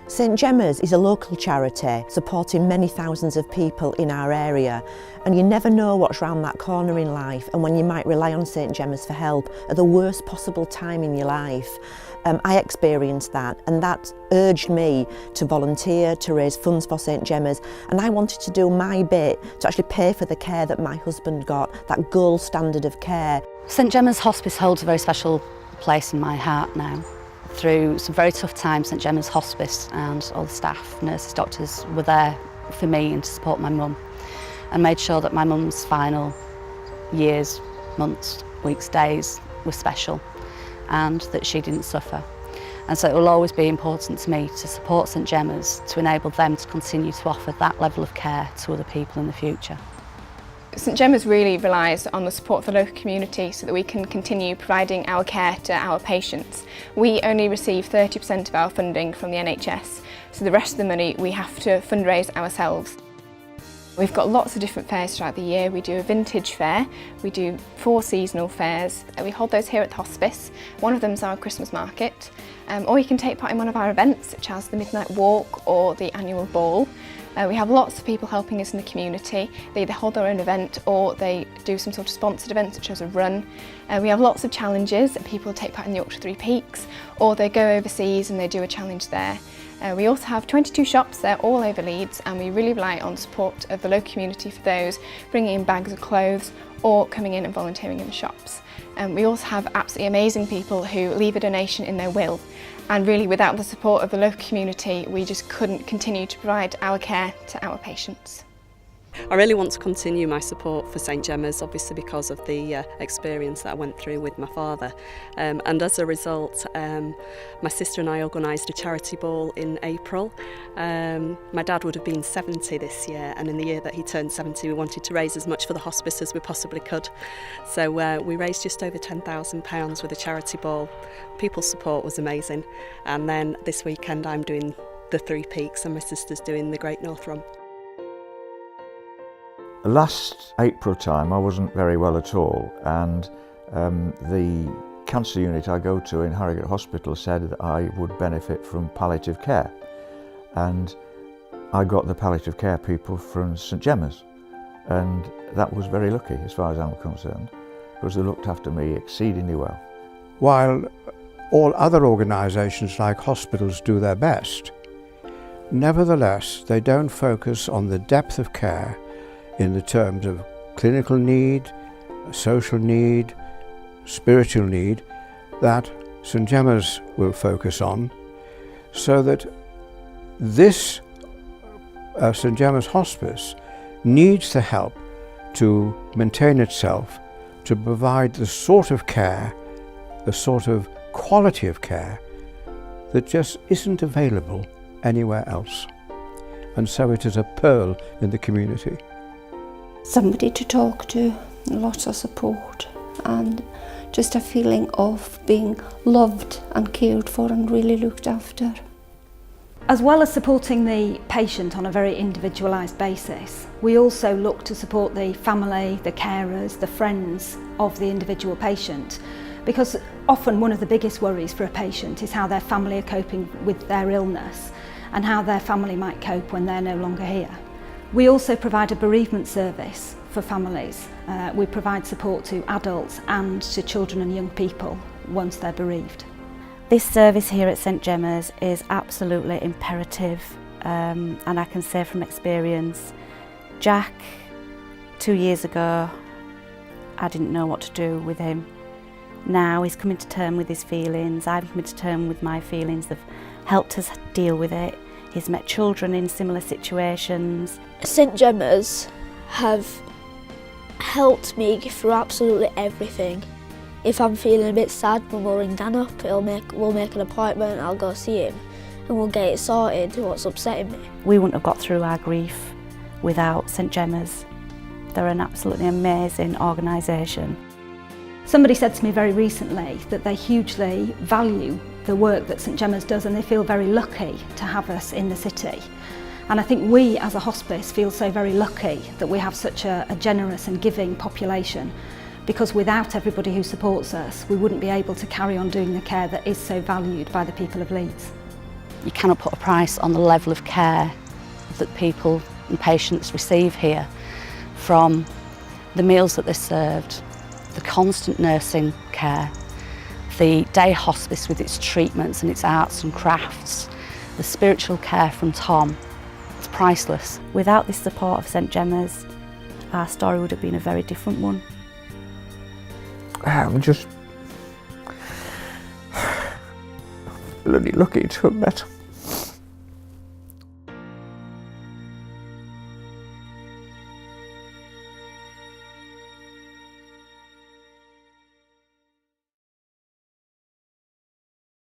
St Gemma's is a local charity supporting many thousands of people in our area, and you never know what's round that corner in life and when you might rely on St Gemma's for help at the worst possible time in your life. I experienced that, and that urged me to volunteer, to raise funds for St Gemma's, and I wanted to do my bit to actually pay for the care that my husband got, that gold standard of care. St Gemma's Hospice holds a very special place in my heart now. Through some very tough times, St Gemma's Hospice and all the staff, nurses, doctors were there for me and to support my mum, and made sure that my mum's final years, months, weeks, days were special and that she didn't suffer. And so it will always be important to me to support St Gemma's to enable them to continue to offer that level of care to other people in the future. St Gemma's really relies on the support of the local community so that we can continue providing our care to our patients. We only receive 30% of our funding from the NHS, so the rest of the money we have to fundraise ourselves. We've got lots of different fairs throughout the year. We do a vintage fair, we do 4 seasonal fairs, and we hold those here at the Hospice. One of them is our Christmas market, or you can take part in one of our events such as the Midnight Walk or the annual ball. We have lots of people helping us in the community. They either hold their own event or they do some sort of sponsored event such as a run. We have lots of challenges. People take part in the Yorkshire Three Peaks, or they go overseas and they do a challenge there. We also have 22 shops there all over Leeds, and we really rely on the support of the local community for those bringing in bags of clothes or coming in and volunteering in the shops. We also have absolutely amazing people who leave a donation in their will, and really without the support of the local community we just couldn't continue to provide our care to our patients. I really want to continue my support for St Gemma's, obviously because of the experience that I went through with my father, and as a result my sister and I organised a charity ball in April. My dad would have been 70 this year, and in the year that he turned 70 we wanted to raise as much for the hospice as we possibly could. So we raised just over £10,000 with a charity ball. People's support was amazing, and then this weekend I'm doing the Three Peaks and my sister's doing the Great North Run. Last April time I wasn't very well at all, and the cancer unit I go to in Harrogate Hospital said that I would benefit from palliative care, and I got the palliative care people from St Gemma's, and that was very lucky as far as I'm concerned, because they looked after me exceedingly well. While all other organisations like hospitals do their best, nevertheless they don't focus on the depth of care in the terms of clinical need, social need, spiritual need that St Gemma's will focus on, so that this St Gemma's Hospice needs the help to maintain itself, to provide the sort of care, the sort of quality of care that just isn't available anywhere else. And so it is a pearl in the community. Somebody to talk to, lots of support, and just a feeling of being loved and cared for and really looked after. As well as supporting the patient on a very individualised basis, we also look to support the family, the carers, the friends of the individual patient, because often one of the biggest worries for a patient is how their family are coping with their illness and how their family might cope when they're no longer here. We also provide a bereavement service for families. We provide support to adults and to children and young people once they're bereaved. This service here at St Gemma's is absolutely imperative, and I can say from experience, Jack, 2 years ago, I didn't know what to do with him. Now he's coming to terms with his feelings, I'm coming to terms with my feelings. They've helped us deal with it. He's met children in similar situations. St Gemma's have helped me through absolutely everything. If I'm feeling a bit sad, Mum will ring Dan up, we'll make an appointment, I'll go see him and we'll get it sorted, what's upsetting me. We wouldn't have got through our grief without St Gemma's. They're an absolutely amazing organisation. Somebody said to me very recently that they hugely value the work that St Gemma's does, and they feel very lucky to have us in the city. And I think we as a hospice feel so very lucky that we have such a generous and giving population, because without everybody who supports us we wouldn't be able to carry on doing the care that is so valued by the people of Leeds. You cannot put a price on the level of care that people and patients receive here, from the meals that they're served, the constant nursing care, the day hospice with its treatments and its arts and crafts, the spiritual care from Tom. It's priceless. Without the support of St Gemma's, our story would have been a very different one. I'm just bloody lucky to have met